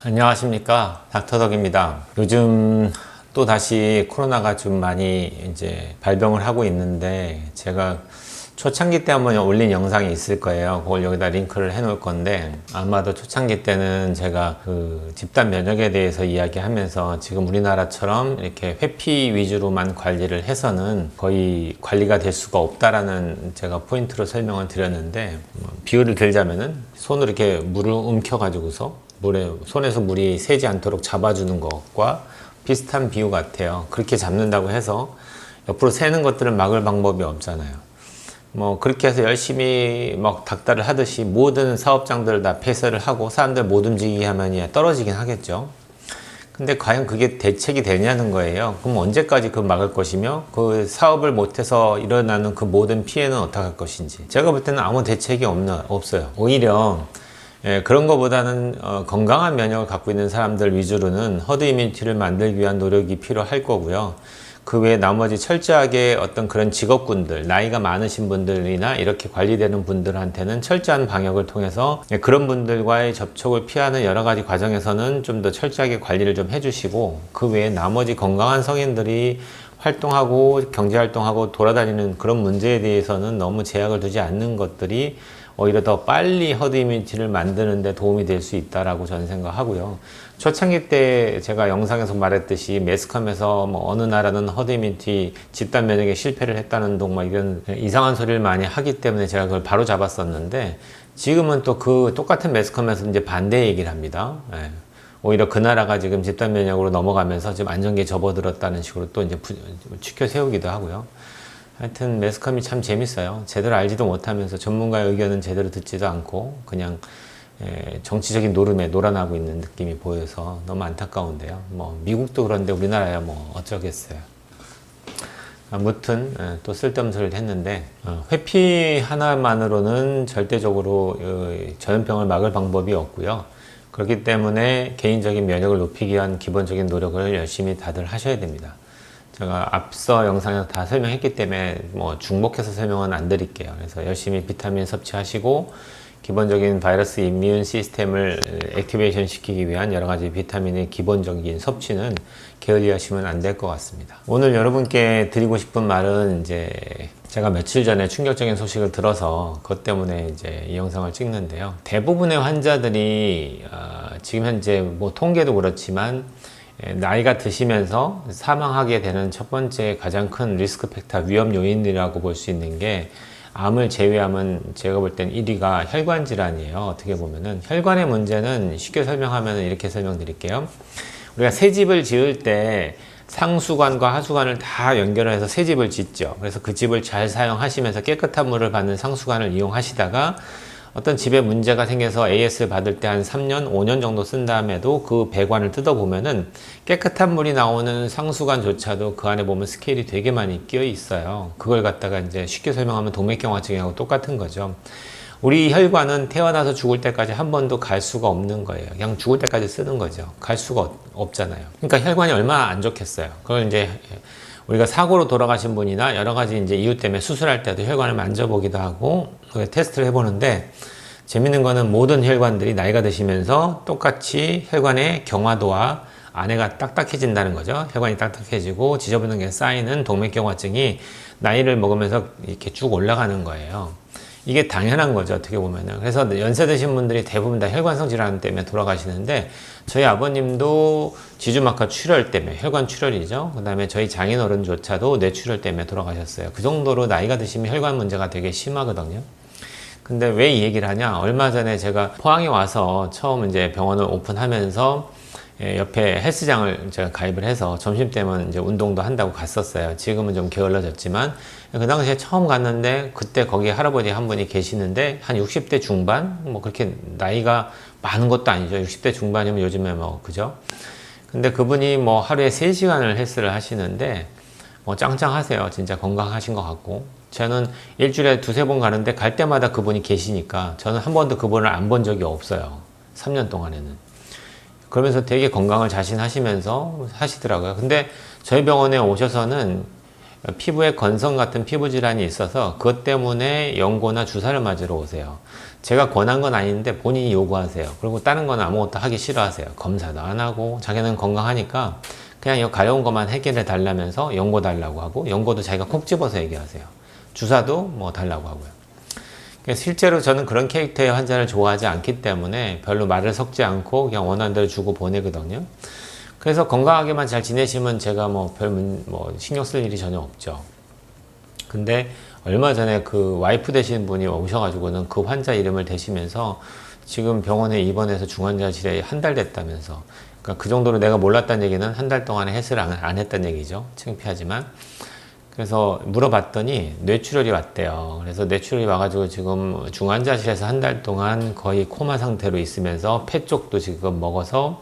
안녕하십니까, 닥터덕입니다. 요즘 또 다시 코로나가 좀 많이 이제 발병을 하고 있는데, 제가 초창기 때 한번 올린 영상이 있을 거예요. 그걸 여기다 링크를 해 놓을 건데, 아마도 초창기 때는 제가 그 집단 면역에 대해서 이야기하면서 지금 우리나라처럼 이렇게 회피 위주로만 관리를 해서는 거의 관리가 될 수가 없다라는 제가 포인트로 설명을 드렸는데, 비유를 들자면은 손으로 이렇게 물을 움켜 가지고서 손에서 물이 새지 않도록 잡아주는 것과 비슷한 비유 같아요. 그렇게 잡는다고 해서 옆으로 새는 것들을 막을 방법이 없잖아요. 그렇게 해서 열심히 막 닥달을 하듯이 모든 사업장들을 다 폐쇄를 하고 사람들 못 움직이게 하면 떨어지긴 하겠죠. 근데 과연 그게 대책이 되냐는 거예요. 그럼 언제까지 그 막을 것이며 그 사업을 못해서 일어나는 그 모든 피해는 어떻게 할 것인지. 제가 볼 때는 아무 대책이 없어요. 오히려 그런 것보다는 건강한 면역을 갖고 있는 사람들 위주로는 허드 이뮤니티를 만들기 위한 노력이 필요할 거고요. 그 외에 나머지 철저하게 어떤 그런 직업군들, 나이가 많으신 분들이나 이렇게 관리되는 분들한테는 철저한 방역을 통해서 그런 분들과의 접촉을 피하는 여러 가지 과정에서는 좀 더 철저하게 관리를 좀 해주시고, 그 외에 나머지 건강한 성인들이 활동하고 경제활동하고 돌아다니는 그런 문제에 대해서는 너무 제약을 두지 않는 것들이 오히려 더 빨리 허드 이뮤니티를 만드는 데 도움이 될 수 있다라고 저는 생각하고요. 초창기 때 제가 영상에서 말했듯이 매스컴에서 어느 나라는 허드 이뮤니티 집단 면역에 실패를 했다는 둥 이런 이상한 소리를 많이 하기 때문에 제가 그걸 바로 잡았었는데, 지금은 또 그 똑같은 매스컴에서 이제 반대 얘기를 합니다. 오히려 그 나라가 지금 집단 면역으로 넘어가면서 지금 안정기에 접어들었다는 식으로 또 이제 추켜 세우기도 하고요. 하여튼 매스컴이 참 재밌어요. 제대로 알지도 못하면서 전문가의 의견은 제대로 듣지도 않고 그냥 정치적인 노름에 놀아나고 있는 느낌이 보여서 너무 안타까운데요. 미국도 그런데 우리나라야 어쩌겠어요. 아무튼 또 쓸데없는 소리를 했는데, 회피 하나만으로는 절대적으로 전염병을 막을 방법이 없고요. 그렇기 때문에 개인적인 면역을 높이기 위한 기본적인 노력을 열심히 다들 하셔야 됩니다. 제가 앞서 영상에서 다 설명했기 때문에 중복해서 설명은 안 드릴게요. 그래서 열심히 비타민 섭취하시고 기본적인 바이러스 이뮨 시스템을 액티베이션 시키기 위한 여러 가지 비타민의 기본적인 섭취는 게을리하시면 안 될 것 같습니다. 오늘 여러분께 드리고 싶은 말은, 이제 제가 며칠 전에 충격적인 소식을 들어서 그것 때문에 이제 이 영상을 찍는데요. 대부분의 환자들이 지금 현재 통계도 그렇지만 나이가 드시면서 사망하게 되는 첫 번째 가장 큰 리스크 팩터, 위험 요인이라고 볼 수 있는 게, 암을 제외하면 제가 볼 땐 1위가 혈관 질환이에요. 어떻게 보면은 혈관의 문제는 쉽게 설명하면 이렇게 설명드릴게요. 우리가 새 집을 지을 때 상수관과 하수관을 다 연결해서 새 집을 짓죠. 그래서 그 집을 잘 사용하시면서 깨끗한 물을 받는 상수관을 이용하시다가 어떤 집에 문제가 생겨서 AS를 받을 때 한 3년, 5년 정도 쓴 다음에도 그 배관을 뜯어보면은 깨끗한 물이 나오는 상수관조차도 그 안에 보면 스케일이 되게 많이 끼어 있어요. 그걸 갖다가 이제 쉽게 설명하면 동맥경화증하고 똑같은 거죠. 우리 혈관은 태어나서 죽을 때까지 한 번도 갈 수가 없는 거예요. 그냥 죽을 때까지 쓰는 거죠. 갈 수가 없잖아요. 그러니까 혈관이 얼마나 안 좋겠어요. 그걸 이제 우리가 사고로 돌아가신 분이나 여러 가지 이제 이유 때문에 수술할 때도 혈관을 만져보기도 하고 테스트를 해보는데, 재밌는 거는 모든 혈관들이 나이가 드시면서 똑같이 혈관의 경화도와 안에가 딱딱해진다는 거죠. 혈관이 딱딱해지고 지저분한 게 쌓이는 동맥경화증이 나이를 먹으면서 이렇게 쭉 올라가는 거예요. 이게 당연한 거죠, 어떻게 보면은. 그래서 연세 드신 분들이 대부분 다 혈관성 질환 때문에 돌아가시는데, 저희 아버님도 지주막하 출혈 때문에, 혈관 출혈이죠. 그 다음에 저희 장인어른조차도 뇌출혈 때문에 돌아가셨어요. 그 정도로 나이가 드시면 혈관 문제가 되게 심하거든요. 근데 왜 이 얘기를 하냐? 얼마 전에 제가 포항에 와서 처음 이제 병원을 오픈하면서 옆에 헬스장을 제가 가입을 해서 점심때면 이제 운동도 한다고 갔었어요. 지금은 좀 게을러졌지만, 그 당시에 처음 갔는데 그때 거기 할아버지 한 분이 계시는데 한 60대 중반? 그렇게 나이가 많은 것도 아니죠. 60대 중반이면 요즘에 그죠? 근데 그분이 하루에 3시간을 헬스를 하시는데 짱짱하세요. 진짜 건강하신 것 같고. 저는 일주일에 2-3번 가는데 갈 때마다 그분이 계시니까 저는 한 번도 그분을 안 본 적이 없어요. 3년 동안에는. 그러면서 되게 건강을 자신하시면서 하시더라고요. 근데 저희 병원에 오셔서는 피부에 건성 같은 피부 질환이 있어서 그것 때문에 연고나 주사를 맞으러 오세요. 제가 권한 건 아닌데 본인이 요구하세요. 그리고 다른 건 아무것도 하기 싫어하세요. 검사도 안 하고 자기는 건강하니까 그냥 이 가려운 것만 해결해 달라면서 연고 달라고 하고, 연고도 자기가 콕 집어서 얘기하세요. 주사도 뭐 달라고 하고요. 실제로 저는 그런 캐릭터의 환자를 좋아하지 않기 때문에 별로 말을 섞지 않고 그냥 원하는 대로 주고 보내거든요. 그래서 건강하게만 잘 지내시면 제가 뭐 신경 쓸 일이 전혀 없죠. 근데 얼마 전에 그 와이프 되시는 분이 오셔가지고는 그 환자 이름을 대시면서 지금 병원에 입원해서 중환자실에 한 달 됐다면서, 그러니까 그 정도로 내가 몰랐다는 얘기는 한 달 동안에 해스를 안 했다는 얘기죠. 창피하지만. 그래서 물어봤더니 뇌출혈이 왔대요. 그래서 뇌출혈이 와가지고 지금 중환자실에서 한 달 동안 거의 코마 상태로 있으면서 폐 쪽도 지금 먹어서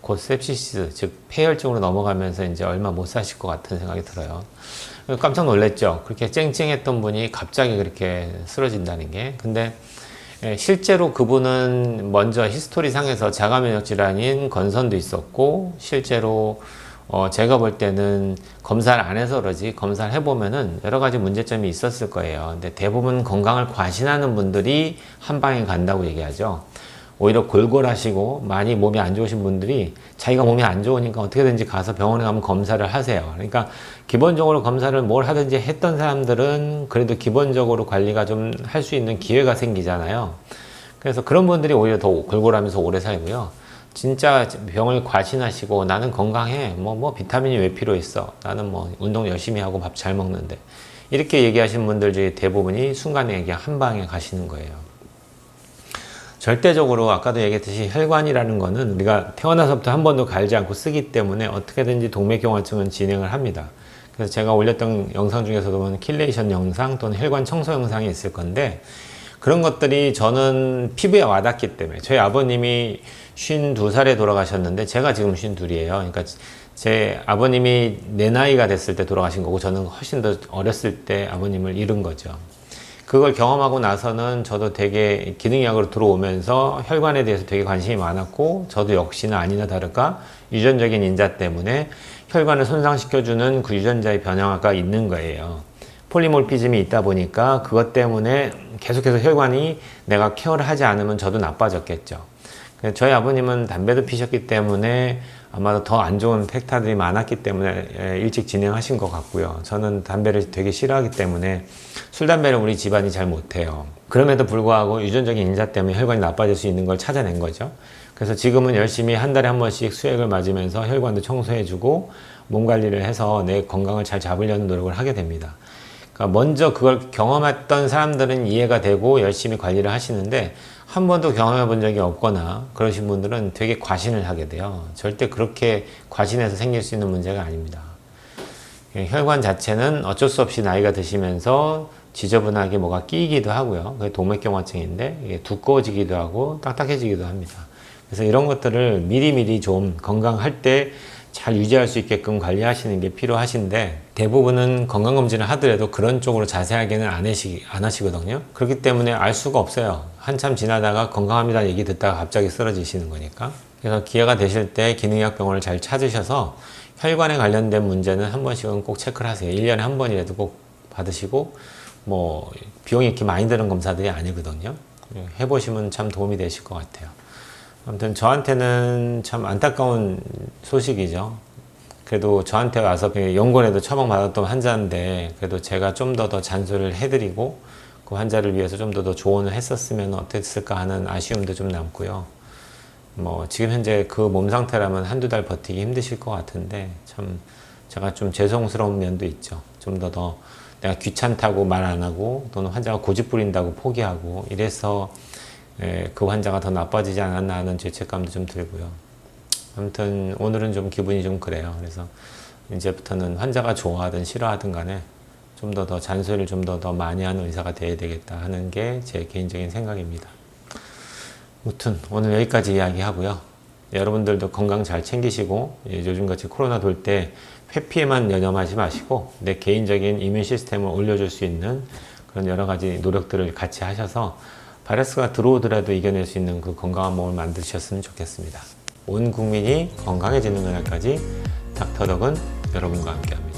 곧 sepsis, 즉 폐혈증으로 넘어가면서 이제 얼마 못 사실 것 같은 생각이 들어요. 깜짝 놀랐죠. 그렇게 쨍쨍했던 분이 갑자기 그렇게 쓰러진다는 게. 근데 실제로 그분은 먼저 히스토리 상에서 자가면역 질환인 건선도 있었고, 실제로 제가 볼 때는 검사를 안 해서 그러지 검사를 해보면은 여러 가지 문제점이 있었을 거예요. 근데 대부분 건강을 과신하는 분들이 한 방에 간다고 얘기하죠. 오히려 골골하시고 많이 몸이 안 좋으신 분들이 자기가 몸이 안 좋으니까 어떻게든지 가서 병원에 가면 검사를 하세요. 그러니까 기본적으로 검사를 뭘 하든지 했던 사람들은 그래도 기본적으로 관리가 좀 할 수 있는 기회가 생기잖아요. 그래서 그런 분들이 오히려 더 골골하면서 오래 살고요. 진짜 병을 과신하시고 나는 건강해, 뭐 비타민이 왜 필요 있어, 나는 뭐 운동 열심히 하고 밥 잘 먹는데, 이렇게 얘기하시는 분들 중에 대부분이 순간에 그냥 한 방에 가시는 거예요. 절대적으로 아까도 얘기했듯이 혈관이라는 거는 우리가 태어나서부터 한 번도 갈지 않고 쓰기 때문에 어떻게든지 동맥경화증은 진행을 합니다. 그래서 제가 올렸던 영상 중에서도 보면 킬레이션 영상 또는 혈관 청소 영상이 있을 건데, 그런 것들이 저는 피부에 와닿기 때문에, 저희 아버님이 52살에 돌아가셨는데 제가 지금 52이에요. 그러니까 제 아버님이 내 나이가 됐을 때 돌아가신 거고, 저는 훨씬 더 어렸을 때 아버님을 잃은 거죠. 그걸 경험하고 나서는 저도 되게 기능의학으로 들어오면서 혈관에 대해서 되게 관심이 많았고, 저도 역시나 아니나 다를까 유전적인 인자 때문에 혈관을 손상시켜주는 그 유전자의 변형아가 있는 거예요. 폴리몰피즘이 있다 보니까 그것 때문에 계속해서 혈관이 내가 케어를 하지 않으면 저도 나빠졌겠죠. 저희 아버님은 담배도 피셨기 때문에 아마도 더 안 좋은 팩터들이 많았기 때문에 일찍 진행하신 것 같고요. 저는 담배를 되게 싫어하기 때문에 술, 담배를 우리 집안이 잘 못해요. 그럼에도 불구하고 유전적인 인자 때문에 혈관이 나빠질 수 있는 걸 찾아낸 거죠. 그래서 지금은 열심히 한 달에 한 번씩 수액을 맞으면서 혈관도 청소해주고 몸 관리를 해서 내 건강을 잘 잡으려는 노력을 하게 됩니다. 그러니까 먼저 그걸 경험했던 사람들은 이해가 되고 열심히 관리를 하시는데, 한 번도 경험해 본 적이 없거나 그러신 분들은 되게 과신을 하게 돼요. 절대 그렇게 과신해서 생길 수 있는 문제가 아닙니다. 혈관 자체는 어쩔 수 없이 나이가 드시면서 지저분하게 뭐가 끼이기도 하고요. 그게 동맥경화증인데 이게 두꺼워지기도 하고 딱딱해지기도 합니다. 그래서 이런 것들을 미리미리 좀 건강할 때 잘 유지할 수 있게끔 관리하시는 게 필요하신데, 대부분은 건강검진을 하더라도 그런 쪽으로 자세하게는 안 하시거든요. 그렇기 때문에 알 수가 없어요. 한참 지나다가 건강합니다 얘기 듣다가 갑자기 쓰러지시는 거니까. 그래서 기회가 되실 때 기능의학 병원을 잘 찾으셔서 혈관에 관련된 문제는 한 번씩은 꼭 체크를 하세요. 1년에 한 번이라도 꼭 받으시고, 뭐 비용이 이렇게 많이 드는 검사들이 아니거든요. 해보시면 참 도움이 되실 것 같아요. 아무튼 저한테는 참 안타까운 소식이죠. 그래도 저한테 와서 연고에도 처방받았던 환자인데, 그래도 제가 좀 더 잔소리를 해드리고 그 환자를 위해서 좀 더 조언을 했었으면 어땠을까 하는 아쉬움도 좀 남고요. 뭐 지금 현재 그 몸 상태라면 한두 달 버티기 힘드실 것 같은데, 참 제가 좀 죄송스러운 면도 있죠. 좀 더 내가 귀찮다고 말 안 하고, 또는 환자가 고집 부린다고 포기하고 이래서 그 환자가 더 나빠지지 않았나 하는 죄책감도 좀 들고요. 아무튼 오늘은 좀 기분이 좀 그래요. 그래서 이제부터는 환자가 좋아하든 싫어하든 간에 좀 더 잔소리를 좀 더 많이 하는 의사가 돼야 되겠다 하는 게 제 개인적인 생각입니다. 아무튼 오늘 여기까지 이야기하고요. 여러분들도 건강 잘 챙기시고, 요즘같이 코로나 돌 때 회피에만 연연하지 마시고 내 개인적인 이뮤 시스템을 올려줄 수 있는 그런 여러 가지 노력들을 같이 하셔서 바이러스가 들어오더라도 이겨낼 수 있는 그 건강한 몸을 만드셨으면 좋겠습니다. 온 국민이 건강해지는 그날까지 닥터덕은 여러분과 함께합니다.